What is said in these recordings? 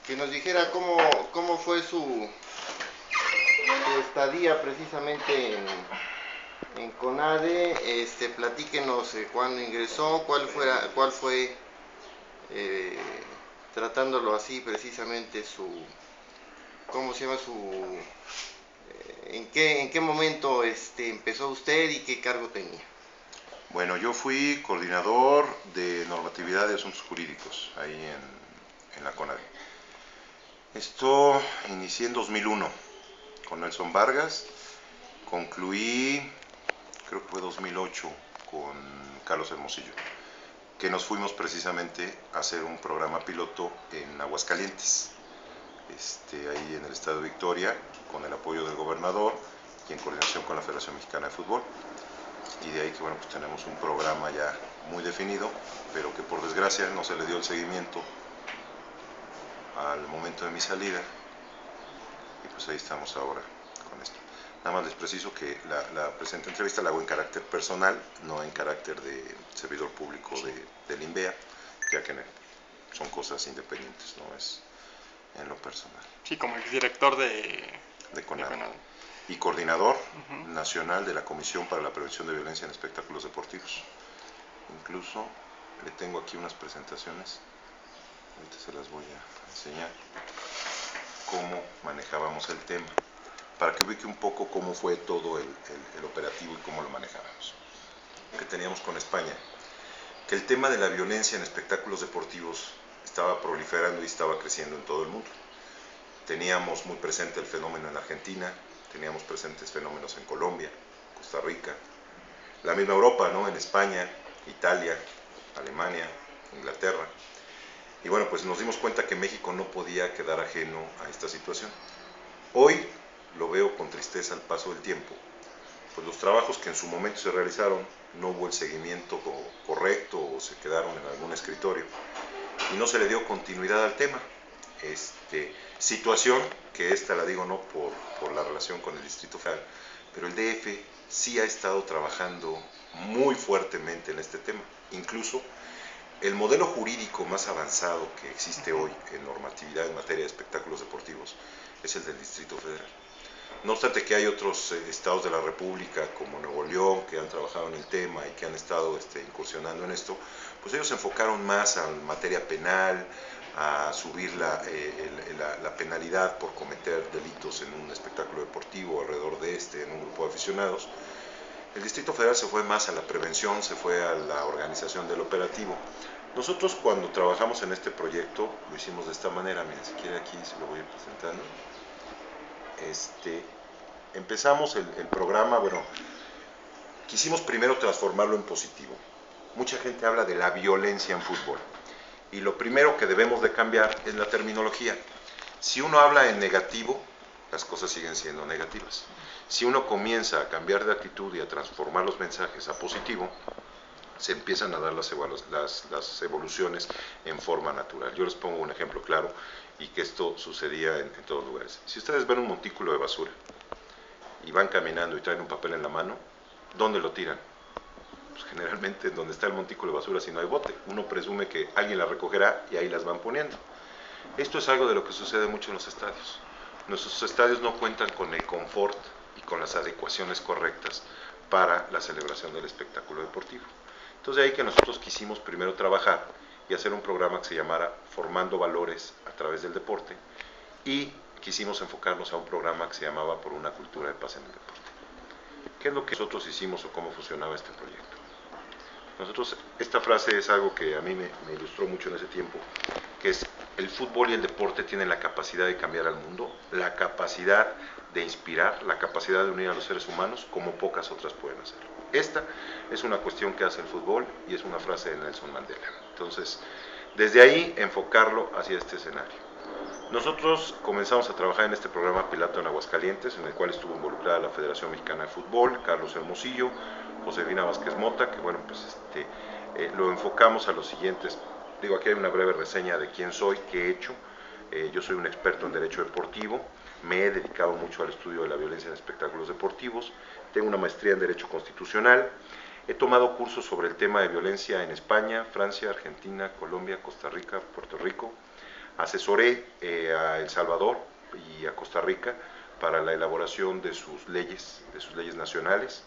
que nos dijera cómo fue su estadía precisamente en CONADE. Platíquenos cuándo ingresó, cuál fue eh, tratándolo así precisamente ¿cómo se llama en qué momento empezó usted y qué cargo tenía? Bueno, yo fui coordinador de normatividad de asuntos jurídicos ahí en la CONADE. Esto inicié en 2001 con Nelson Vargas, concluí, creo que fue 2008 con Carlos Hermosillo, que nos fuimos precisamente a hacer un programa piloto en Aguascalientes, ahí en el estado de Victoria, con el apoyo del gobernador y en coordinación con la Federación Mexicana de Fútbol. Y de ahí que bueno, pues tenemos un programa ya muy definido, pero que por desgracia no se le dio el seguimiento al momento de mi salida, y pues ahí estamos ahora con esto. Nada más les preciso que la presente entrevista la hago en carácter personal, no en carácter de servidor público del INVEA, ya que son cosas independientes, no es en lo personal. Sí, como exdirector de CONADE. CONADE. Y coordinador nacional de la Comisión para la Prevención de Violencia en Espectáculos Deportivos. Incluso le tengo aquí unas presentaciones, ahorita se las voy a enseñar, cómo manejábamos el tema, para que ubique un poco cómo fue todo el operativo y cómo lo manejábamos. Que teníamos con España, que el tema de la violencia en espectáculos deportivos estaba proliferando y estaba creciendo en todo el mundo. Teníamos muy presente el fenómeno en Argentina, teníamos presentes fenómenos en Colombia, Costa Rica, la misma Europa, ¿no? En España, Italia, Alemania, Inglaterra. Y bueno, pues nos dimos cuenta que México no podía quedar ajeno a esta situación. Hoy lo veo con tristeza al paso del tiempo, pues los trabajos que en su momento se realizaron no hubo el seguimiento correcto o se quedaron en algún escritorio y no se le dio continuidad al tema. Situación que la digo no por la relación con el Distrito Federal, pero el DF sí ha estado trabajando muy fuertemente en este tema. Incluso el modelo jurídico más avanzado que existe hoy en normatividad en materia de espectáculos deportivos es el del Distrito Federal. No obstante que hay otros estados de la República, como Nuevo León, que han trabajado en el tema y que han estado incursionando en esto, pues ellos se enfocaron más a materia penal, a subir la penalidad por cometer delitos en un espectáculo deportivo alrededor en un grupo de aficionados. El Distrito Federal se fue más a la prevención, se fue a la organización del operativo. Nosotros cuando trabajamos en este proyecto lo hicimos de esta manera, miren, si quiere aquí se lo voy a ir presentando. Empezamos el programa, bueno, quisimos primero transformarlo en positivo. Mucha gente habla de la violencia en fútbol y lo primero que debemos de cambiar es la terminología. Si uno habla en negativo, las cosas siguen siendo negativas. Si uno comienza a cambiar de actitud y a transformar los mensajes a positivo, se empiezan a dar las evoluciones en forma natural. Yo les pongo un ejemplo claro y que esto sucedía en todos lugares. Si ustedes ven un montículo de basura y van caminando y traen un papel en la mano, ¿dónde lo tiran? Pues generalmente donde está el montículo de basura, si no hay bote. Uno presume que alguien la recogerá y ahí las van poniendo. Esto es algo de lo que sucede mucho en los estadios. Nuestros estadios no cuentan con el confort y con las adecuaciones correctas para la celebración del espectáculo deportivo. Entonces de ahí que nosotros quisimos primero trabajar y hacer un programa que se llamara Formando Valores a través del deporte, y quisimos enfocarnos a un programa que se llamaba Por una cultura de paz en el deporte. ¿Qué es lo que nosotros hicimos o cómo funcionaba este proyecto? Nosotros, esta frase es algo que a mí me ilustró mucho en ese tiempo, que es: el fútbol y el deporte tienen la capacidad de cambiar al mundo, la capacidad de inspirar, la capacidad de unir a los seres humanos como pocas otras pueden hacerlo. Esta es una cuestión que hace el fútbol y es una frase de Nelson Mandela. Entonces, desde ahí enfocarlo hacia este escenario. Nosotros comenzamos a trabajar en este programa piloto en Aguascalientes, en el cual estuvo involucrada la Federación Mexicana de Fútbol, Carlos Hermosillo, Josefina Vázquez Mota, que bueno, pues lo enfocamos a los siguientes. Digo, aquí hay una breve reseña de quién soy, qué he hecho. Yo soy un experto en derecho deportivo, me he dedicado mucho al estudio de la violencia en espectáculos deportivos, tengo una maestría en derecho constitucional, he tomado cursos sobre el tema de violencia en España, Francia, Argentina, Colombia, Costa Rica, Puerto Rico. Asesoré a El Salvador y a Costa Rica para la elaboración de sus leyes nacionales,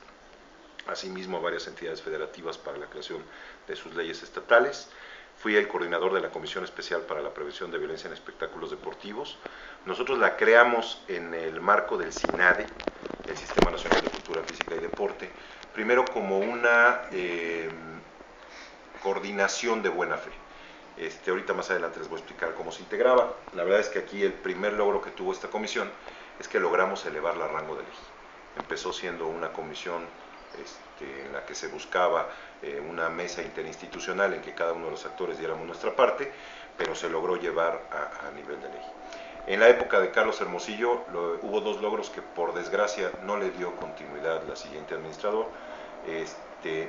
asimismo a varias entidades federativas para la creación de sus leyes estatales. Fui el coordinador de la Comisión Especial para la Prevención de Violencia en Espectáculos Deportivos. Nosotros la creamos en el marco del SINADE, el Sistema Nacional de Cultura Física y Deporte, primero como una coordinación de buena fe. Ahorita más adelante les voy a explicar cómo se integraba. La verdad es que aquí el primer logro que tuvo esta comisión es que logramos elevarla a rango de ley. Empezó siendo una comisión en la que se buscaba una mesa interinstitucional en que cada uno de los actores diéramos nuestra parte, pero se logró llevar a nivel de ley. En la época de Carlos Hermosillo hubo dos logros que por desgracia no le dio continuidad la siguiente administrador.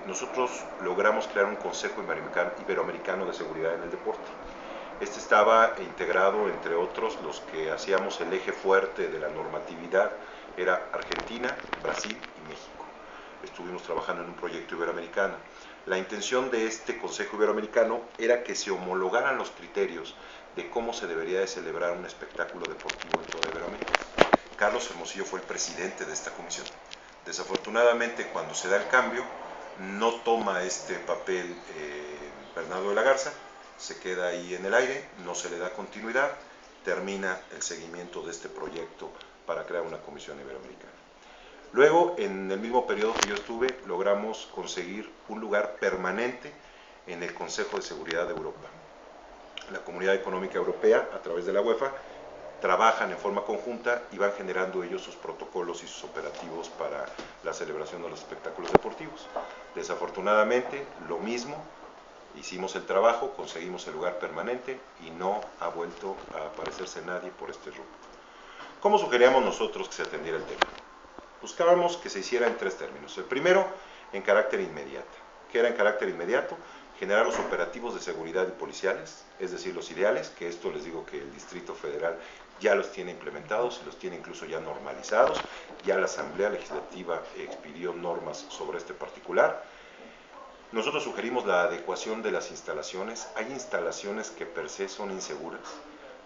Nosotros logramos crear un Consejo Iberoamericano de Seguridad en el Deporte. Este estaba integrado, entre otros, los que hacíamos el eje fuerte de la normatividad, era Argentina, Brasil y México. Estuvimos trabajando en un proyecto iberoamericano. La intención de este Consejo Iberoamericano era que se homologaran los criterios de cómo se debería de celebrar un espectáculo deportivo en toda Iberoamérica. Carlos Hermosillo fue el presidente de esta comisión. Desafortunadamente, cuando se da el cambio, no toma este papel Bernardo de la Garza, se queda ahí en el aire, no se le da continuidad, termina el seguimiento de este proyecto para crear una comisión iberoamericana. Luego, en el mismo periodo que yo estuve, logramos conseguir un lugar permanente en el Consejo de Seguridad de Europa. La Comunidad Económica Europea, a través de la UEFA, trabajan en forma conjunta y van generando ellos sus protocolos y sus operativos para la celebración de los espectáculos deportivos. Desafortunadamente, lo mismo, hicimos el trabajo, conseguimos el lugar permanente y no ha vuelto a aparecerse nadie por este rumbo. ¿Cómo sugeríamos nosotros que se atendiera el tema? Buscábamos que se hiciera en tres términos. El primero, en carácter inmediato. ¿Qué era en carácter inmediato? Generar los operativos de seguridad y policiales, es decir, los ideales, que esto les digo que el Distrito Federal ya los tiene implementados y los tiene incluso ya normalizados. Ya la Asamblea Legislativa expidió normas sobre este particular. Nosotros sugerimos la adecuación de las instalaciones. Hay instalaciones que per se son inseguras.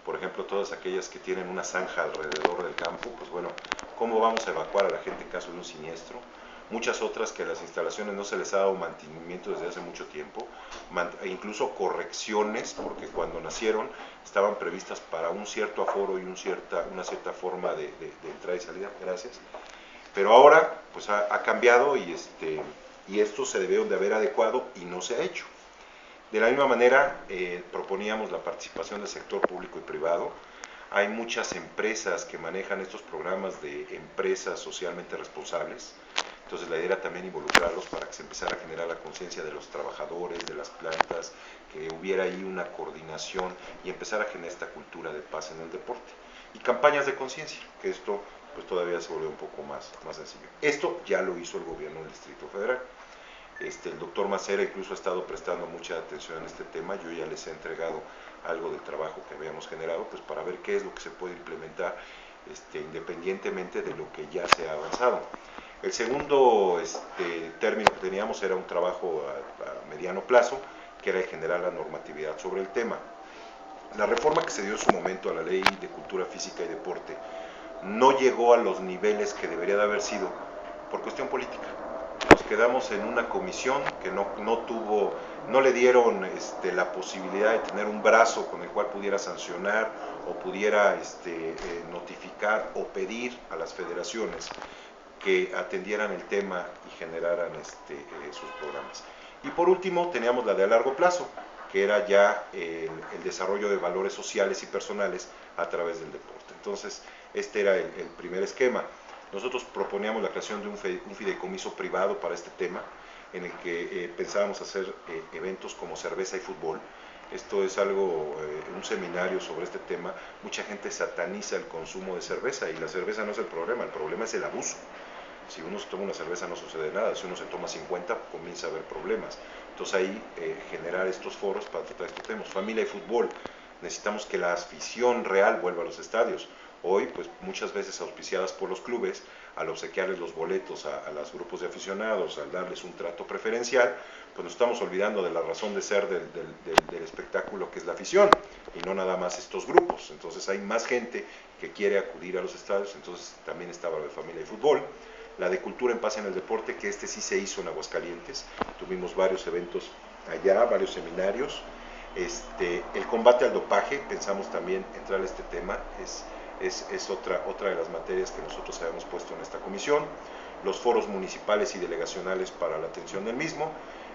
Por ejemplo, todas aquellas que tienen una zanja alrededor del campo, pues bueno, ¿cómo vamos a evacuar a la gente en caso de un siniestro? Muchas otras que a las instalaciones no se les ha dado mantenimiento desde hace mucho tiempo, e incluso correcciones, porque cuando nacieron estaban previstas para un cierto aforo y una cierta forma de entrada y salida, gracias. Pero ahora pues ha cambiado y esto se debió de haber adecuado y no se ha hecho. De la misma manera, proponíamos la participación del sector público y privado. Hay muchas empresas que manejan estos programas de empresas socialmente responsables. Entonces la idea era también involucrarlos para que se empezara a generar la conciencia de los trabajadores, de las plantas, que hubiera ahí una coordinación y empezar a generar esta cultura de paz en el deporte. Y campañas de conciencia, que esto pues todavía se volvió un poco más sencillo. Esto ya lo hizo el gobierno del Distrito Federal. El doctor Macera incluso ha estado prestando mucha atención en este tema. Yo ya les he entregado algo del trabajo que habíamos generado, pues para ver qué es lo que se puede implementar independientemente de lo que ya se ha avanzado. El segundo término que teníamos era un trabajo a mediano plazo, que era el generar la normatividad sobre el tema. La reforma que se dio en su momento a la Ley de Cultura Física y Deporte no llegó a los niveles que debería de haber sido por cuestión política. Nos quedamos en una comisión que no le dieron la posibilidad de tener un brazo con el cual pudiera sancionar o pudiera notificar o pedir a las federaciones que atendieran el tema y generaran sus programas. Y por último teníamos la de a largo plazo, que era ya el desarrollo de valores sociales y personales a través del deporte. Entonces, este era el primer esquema. Nosotros proponíamos la creación de un fideicomiso privado para este tema, en el que pensábamos hacer eventos como cerveza y fútbol. Esto es algo, un seminario sobre este tema. Mucha gente sataniza el consumo de cerveza y la cerveza no es el problema es el abuso. Si uno se toma una cerveza no sucede nada, si uno se toma 50 comienza a haber problemas. Entonces ahí generar estos foros para tratar estos temas. Familia y fútbol, necesitamos que la afición real vuelva a los estadios. hoy pues muchas veces auspiciadas por los clubes, al obsequiarles los boletos a los grupos de aficionados, al darles un trato preferencial, pues nos estamos olvidando de la razón de ser del espectáculo, que es la afición, y no nada más estos grupos. Entonces hay más gente que quiere acudir a los estadios, entonces también estaba la de familia y fútbol. La de cultura en paz en el deporte, que sí se hizo en Aguascalientes, tuvimos varios eventos allá, varios seminarios. El combate al dopaje, pensamos también entrar a este tema, es otra de las materias que nosotros habíamos puesto en esta comisión. Los foros municipales y delegacionales para la atención del mismo,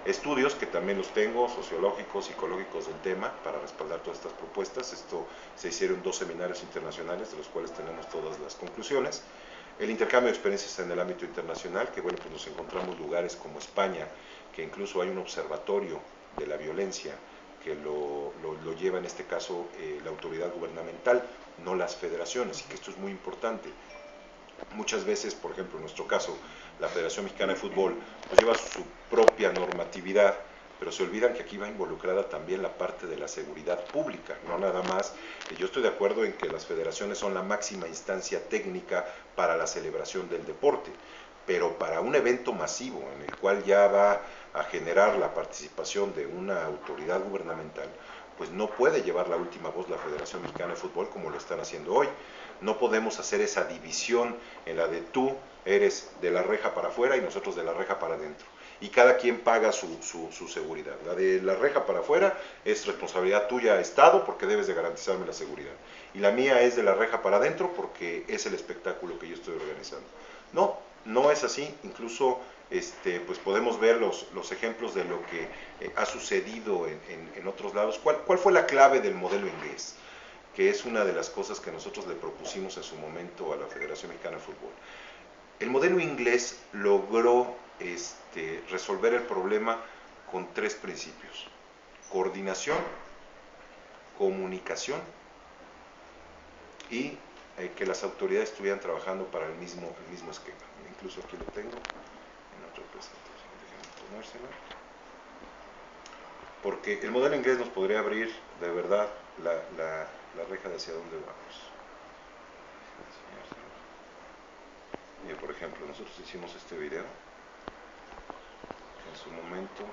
estudios que también los tengo, sociológicos, psicológicos del tema, para respaldar todas estas propuestas. Esto se hicieron 2 seminarios internacionales, de los cuales tenemos todas las conclusiones. El intercambio de experiencias en el ámbito internacional, que bueno, pues nos encontramos lugares como España, que incluso hay un observatorio de la violencia que lo lleva en este caso la autoridad gubernamental, no las federaciones, y que esto es muy importante. Muchas veces, por ejemplo, en nuestro caso, la Federación Mexicana de Fútbol pues lleva su propia normatividad, pero se olvidan que aquí va involucrada también la parte de la seguridad pública, no nada más. Yo estoy de acuerdo en que las federaciones son la máxima instancia técnica para la celebración del deporte, pero para un evento masivo en el cual ya va a generar la participación de una autoridad gubernamental, pues no puede llevar la última voz la Federación Mexicana de Fútbol como lo están haciendo hoy. No podemos hacer esa división en la de tú eres de la reja para afuera y nosotros de la reja para adentro. Y cada quien paga su seguridad. La de la reja para afuera es responsabilidad tuya, Estado, porque debes de garantizarme la seguridad. Y la mía es de la reja para adentro porque es el espectáculo que yo estoy organizando. No, no es así. Incluso pues podemos ver los ejemplos de lo que ha sucedido en otros lados. ¿Cuál fue la clave del modelo inglés? Que es una de las cosas que nosotros le propusimos en su momento a la Federación Mexicana de Fútbol. El modelo inglés logró resolver el problema con 3 principios: coordinación, comunicación y que las autoridades estuvieran trabajando para el mismo esquema. Incluso aquí lo tengo en otra presentación, déjenme ponérsela. Porque el modelo inglés nos podría abrir de verdad la reja de hacia dónde vamos. Mira, por ejemplo, nosotros hicimos este video. En su momento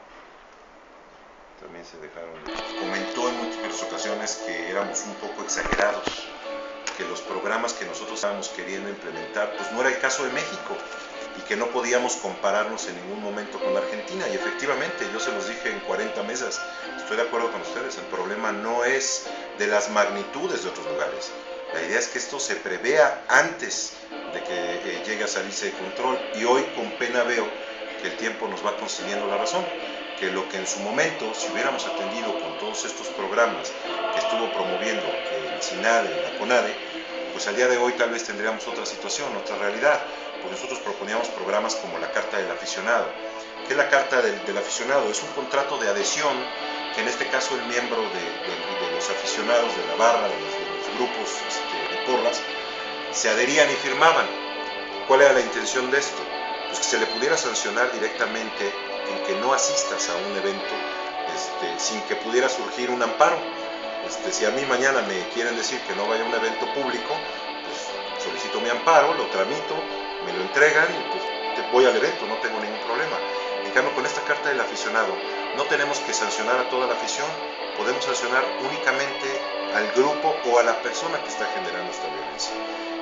también se dejaron. Comentó en múltiples ocasiones que éramos un poco exagerados, que los programas que nosotros estábamos queriendo implementar, pues no era el caso de México, y que no podíamos compararnos en ningún momento con Argentina. Y efectivamente, yo se los dije en 40 mesas, estoy de acuerdo con ustedes, el problema no es de las magnitudes de otros lugares. La idea es que esto se prevea antes de que llegue a salirse de control, y hoy con pena veo que el tiempo nos va concediendo la razón, que lo que en su momento, si hubiéramos atendido con todos estos programas que estuvo promoviendo el SINADE y la CONADE, pues al día de hoy tal vez tendríamos otra situación, otra realidad, porque nosotros proponíamos programas como la Carta del Aficionado. ¿Qué es la Carta del Aficionado? Es un contrato de adhesión que en este caso el miembro de los aficionados de la barra, de los grupos de porras, se adherían y firmaban. ¿Cuál era la intención de esto? Pues que se le pudiera sancionar directamente en que no asistas a un evento sin que pudiera surgir un amparo. Si a mí mañana me quieren decir que no vaya a un evento público, pues solicito mi amparo, lo tramito, me lo entregan y pues voy al evento, no tengo ningún problema. En cambio, con esta Carta del Aficionado no tenemos que sancionar a toda la afición, podemos sancionar únicamente al grupo o a la persona que está generando esta violencia.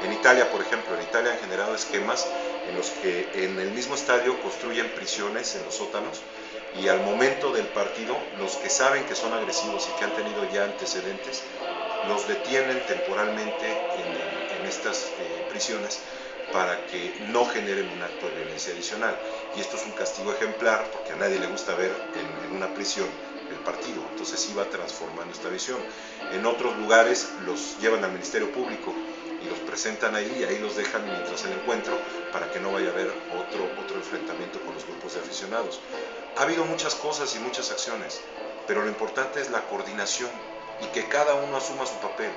En Italia, por ejemplo, han generado esquemas en los que en el mismo estadio construyen prisiones en los sótanos, y al momento del partido, los que saben que son agresivos y que han tenido ya antecedentes, los detienen temporalmente en estas prisiones para que no generen un acto de violencia adicional. Y esto es un castigo ejemplar, porque a nadie le gusta ver en una prisión el partido. Entonces sí va transformando esta visión. En otros lugares los llevan al Ministerio Público y los presentan ahí, y ahí los dejan mientras el encuentro, para que no vaya a haber otro enfrentamiento con los grupos de aficionados. Ha habido muchas cosas y muchas acciones, pero lo importante es la coordinación y que cada uno asuma su papel,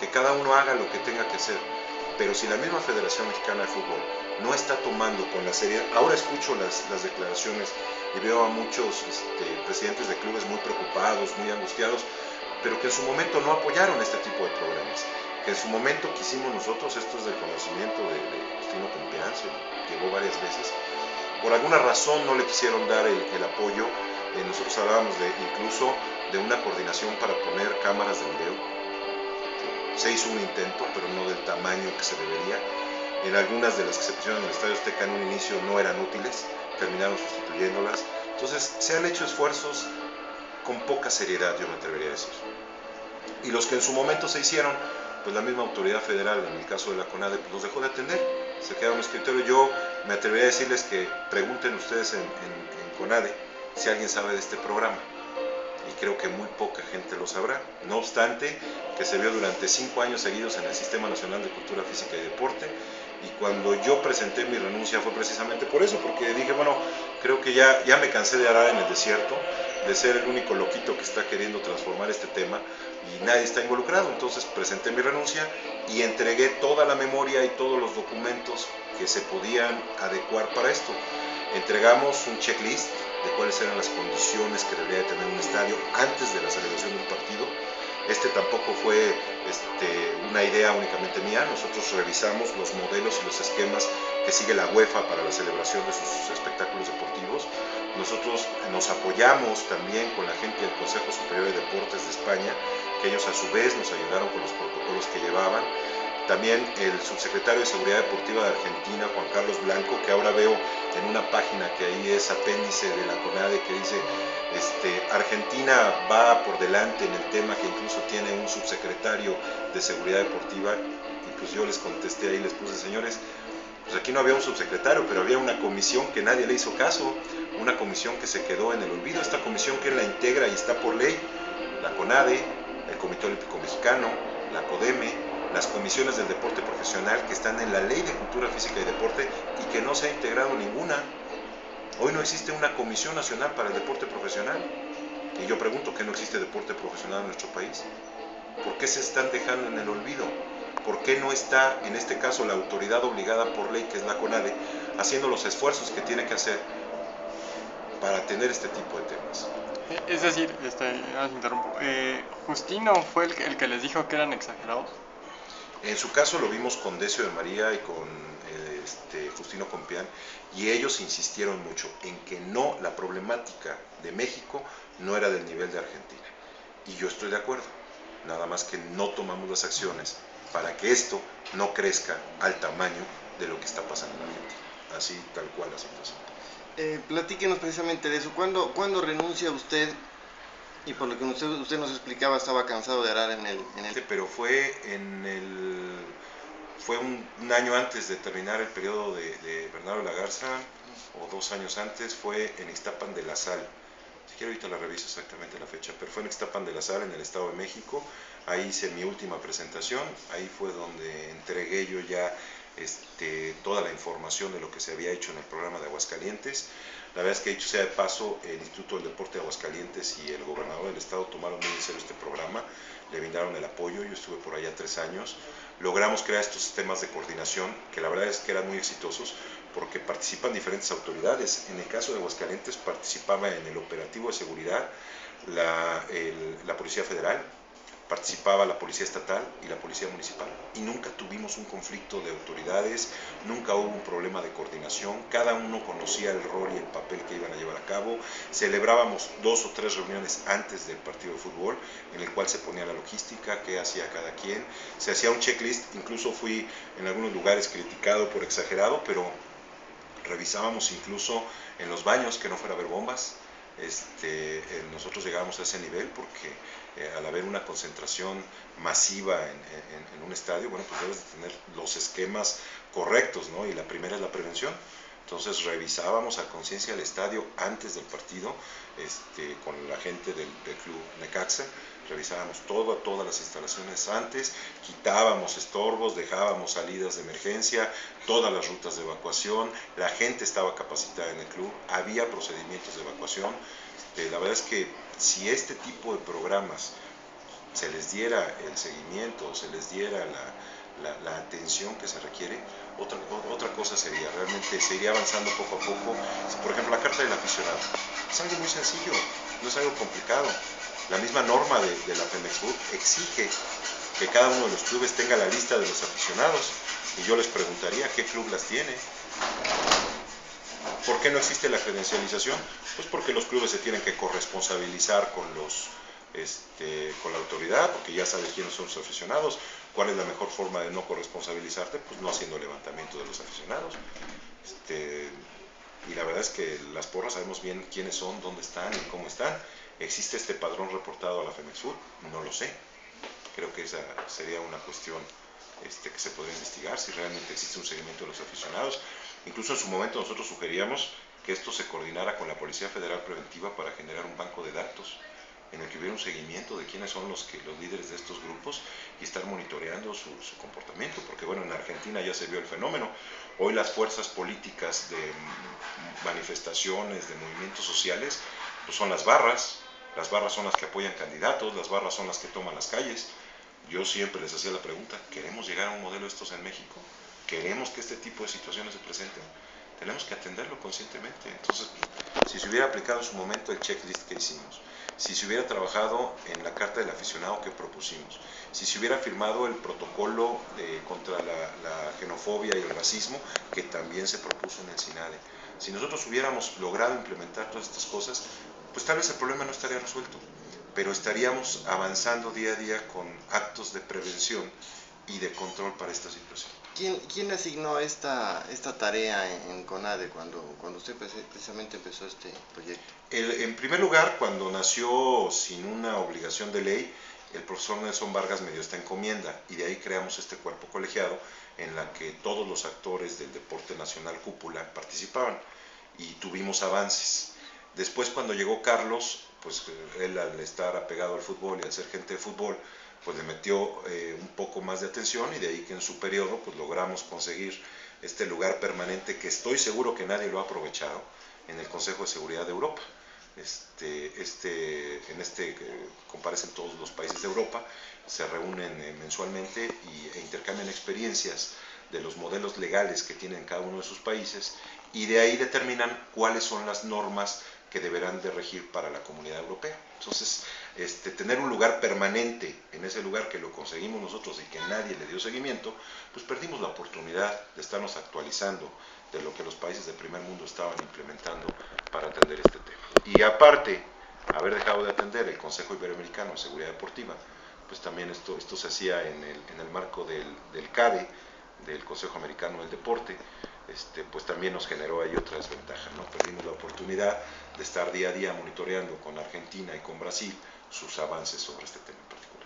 que cada uno haga lo que tenga que hacer. Pero si la misma Federación Mexicana de Fútbol no está tomando con la seriedad, ahora escucho las declaraciones y veo a muchos presidentes de clubes muy preocupados, muy angustiados, pero que en su momento no apoyaron este tipo de programas, que en su momento quisimos nosotros, esto es de conocimiento de Justino Compeán, se llevó varias veces, por alguna razón no le quisieron dar el apoyo. Nosotros hablábamos incluso de una coordinación para poner cámaras de video. Se hizo un intento, pero no del tamaño que se debería. En algunas de las que se pusieron en el Estadio Azteca en un inicio no eran útiles, terminaron sustituyéndolas. Entonces se han hecho esfuerzos con poca seriedad, yo me atrevería a decir. Y los que en su momento se hicieron, pues la misma autoridad federal, en el caso de la CONADE, pues los dejó de atender. Se quedaron en un escritorio. Yo me atrevería a decirles que pregunten ustedes en CONADE si alguien sabe de este programa. Y creo que muy poca gente lo sabrá. No obstante, que se vio durante 5 años seguidos en el Sistema Nacional de Cultura Física y Deporte. Y cuando yo presenté mi renuncia fue precisamente por eso, porque dije, bueno, creo que ya me cansé de arar en el desierto, de ser el único loquito que está queriendo transformar este tema y nadie está involucrado. Entonces presenté mi renuncia y entregué toda la memoria y todos los documentos que se podían adecuar para esto. Entregamos un checklist de cuáles eran las condiciones que debería de tener un estadio antes de la celebración de un partido. Este tampoco fue una idea únicamente mía. Nosotros revisamos los modelos y los esquemas que sigue la UEFA para la celebración de sus espectáculos deportivos. Nosotros nos apoyamos también con la gente del Consejo Superior de Deportes de España, que ellos a su vez nos ayudaron con los protocolos que llevaban. También el subsecretario de Seguridad Deportiva de Argentina, Juan Carlos Blanco, que ahora veo en una página que ahí es apéndice de la CONADE, que dice Argentina va por delante en el tema, que incluso tiene un subsecretario de Seguridad Deportiva. Y pues yo les contesté ahí, les puse, señores, pues aquí no había un subsecretario, pero había una comisión que nadie le hizo caso, una comisión que se quedó en el olvido. Esta comisión que la integra y está por ley, la CONADE, el Comité Olímpico Mexicano, la CODEME, las comisiones del deporte profesional que están en la Ley de Cultura Física y Deporte y que no se ha integrado ninguna. Hoy no existe una Comisión Nacional para el Deporte Profesional. Y yo pregunto, ¿qué no existe deporte profesional en nuestro país? ¿Por qué se están dejando en el olvido? ¿Por qué no está, en este caso, la autoridad obligada por ley, que es la CONADE, haciendo los esfuerzos que tiene que hacer para atender este tipo de temas? Es decir, interrumpo. Justino fue el que les dijo que eran exagerados. En su caso lo vimos con Decio de María y con Justino Compeán, y ellos insistieron mucho en que no, la problemática de México no era del nivel de Argentina. Y yo estoy de acuerdo, nada más que no tomamos las acciones para que esto no crezca al tamaño de lo que está pasando en Argentina. Así tal cual la situación. Platíquenos precisamente de eso. ¿Cuándo renuncia usted? Y por lo que usted nos explicaba, estaba cansado de arar en el... Pero fue un año antes de terminar el periodo de Bernardo de la Garza, o 2 años antes, fue en Ixtapan de la Sal. Si quiero ahorita la reviso exactamente la fecha, pero fue en Ixtapan de la Sal, en el Estado de México. Ahí hice mi última presentación, ahí fue donde entregué yo ya toda la información de lo que se había hecho en el programa de Aguascalientes. La verdad es que, dicho sea de paso, el Instituto del Deporte de Aguascalientes y el gobernador del estado tomaron muy en serio este programa, le brindaron el apoyo. Yo estuve por allá 3 años, logramos crear estos sistemas de coordinación que la verdad es que eran muy exitosos porque participan diferentes autoridades. En el caso de Aguascalientes participaba en el operativo de seguridad la Policía Federal, participaba la Policía Estatal y la Policía Municipal, y nunca tuvimos un conflicto de autoridades, nunca hubo un problema de coordinación, cada uno conocía el rol y el papel que iban a llevar a cabo. Celebrábamos 2 o 3 reuniones antes del partido de fútbol, en el cual se ponía la logística, qué hacía cada quien, se hacía un checklist. Incluso fui en algunos lugares criticado por exagerado, pero revisábamos incluso en los baños que no fuera a haber bombas. Nosotros llegábamos a ese nivel porque al haber una concentración masiva en un estadio, bueno, pues debes de tener los esquemas correctos, ¿no? Y la primera es la prevención. Entonces revisábamos a conciencia el estadio antes del partido, con la gente del club Necaxa, revisábamos todas las instalaciones antes, quitábamos estorbos, dejábamos salidas de emergencia, todas las rutas de evacuación, la gente estaba capacitada en el club, había procedimientos de evacuación. La verdad es que si este tipo de programas se les diera el seguimiento, se les diera la atención que se requiere, otra cosa sería, realmente se iría avanzando poco a poco. Por ejemplo, la carta del aficionado es algo muy sencillo, no es algo complicado. La misma norma de la Femex exige que cada uno de los clubes tenga la lista de los aficionados, y yo les preguntaría qué club las tiene. ¿Por qué no existe la credencialización? Pues porque los clubes se tienen que corresponsabilizar con con la autoridad, porque ya sabes quiénes son los aficionados. ¿Cuál es la mejor forma de no corresponsabilizarte? Pues no haciendo levantamiento de los aficionados. Y la verdad es que las porras sabemos bien quiénes son, dónde están y cómo están. ¿Existe este padrón reportado a la Femexur? No lo sé. Creo que esa sería una cuestión que se podría investigar, si realmente existe un seguimiento de los aficionados. Incluso en su momento nosotros sugeríamos que esto se coordinara con la Policía Federal Preventiva para generar un banco de datos en el que hubiera un seguimiento de quiénes son los líderes de estos grupos y estar monitoreando su comportamiento, porque bueno, en Argentina ya se vio el fenómeno. Hoy las fuerzas políticas de manifestaciones, de movimientos sociales, pues son las barras son las que apoyan candidatos, las barras son las que toman las calles. Yo siempre les hacía la pregunta, ¿queremos llegar a un modelo de estos en México? ¿Queremos que este tipo de situaciones se presenten? Tenemos que atenderlo conscientemente. Entonces, si se hubiera aplicado en su momento el checklist que hicimos, si se hubiera trabajado en la carta del aficionado que propusimos, si se hubiera firmado el protocolo contra la xenofobia y el racismo que también se propuso en el SINADE, si nosotros hubiéramos logrado implementar todas estas cosas, pues tal vez el problema no estaría resuelto, pero estaríamos avanzando día a día con actos de prevención y de control para esta situación. ¿Quién asignó esta tarea en CONADE cuando usted precisamente empezó este proyecto? En primer lugar, cuando nació sin una obligación de ley, el profesor Nelson Vargas me dio esta encomienda y de ahí creamos este cuerpo colegiado en la que todos los actores del deporte nacional cúpula participaban y tuvimos avances. Después, cuando llegó Carlos, pues él al estar apegado al fútbol y al ser gente de fútbol, pues le metió un poco más de atención y de ahí que en su periodo pues logramos conseguir este lugar permanente que estoy seguro que nadie lo ha aprovechado en el Consejo de Seguridad de Europa. Comparecen todos los países de Europa, se reúnen mensualmente e intercambian experiencias de los modelos legales que tienen cada uno de sus países y de ahí determinan cuáles son las normas que deberán de regir para la Comunidad Europea. Entonces, tener un lugar permanente en ese lugar que lo conseguimos nosotros y que nadie le dio seguimiento, pues perdimos la oportunidad de estarnos actualizando de lo que los países del primer mundo estaban implementando para atender este tema. Y aparte, haber dejado de atender el Consejo Iberoamericano de Seguridad Deportiva, pues también esto se hacía en el marco del CADE, del Consejo Americano del Deporte, pues también nos generó ahí otra desventaja, ¿no? Perdimos la oportunidad de estar día a día monitoreando con Argentina y con Brasil sus avances sobre este tema en particular.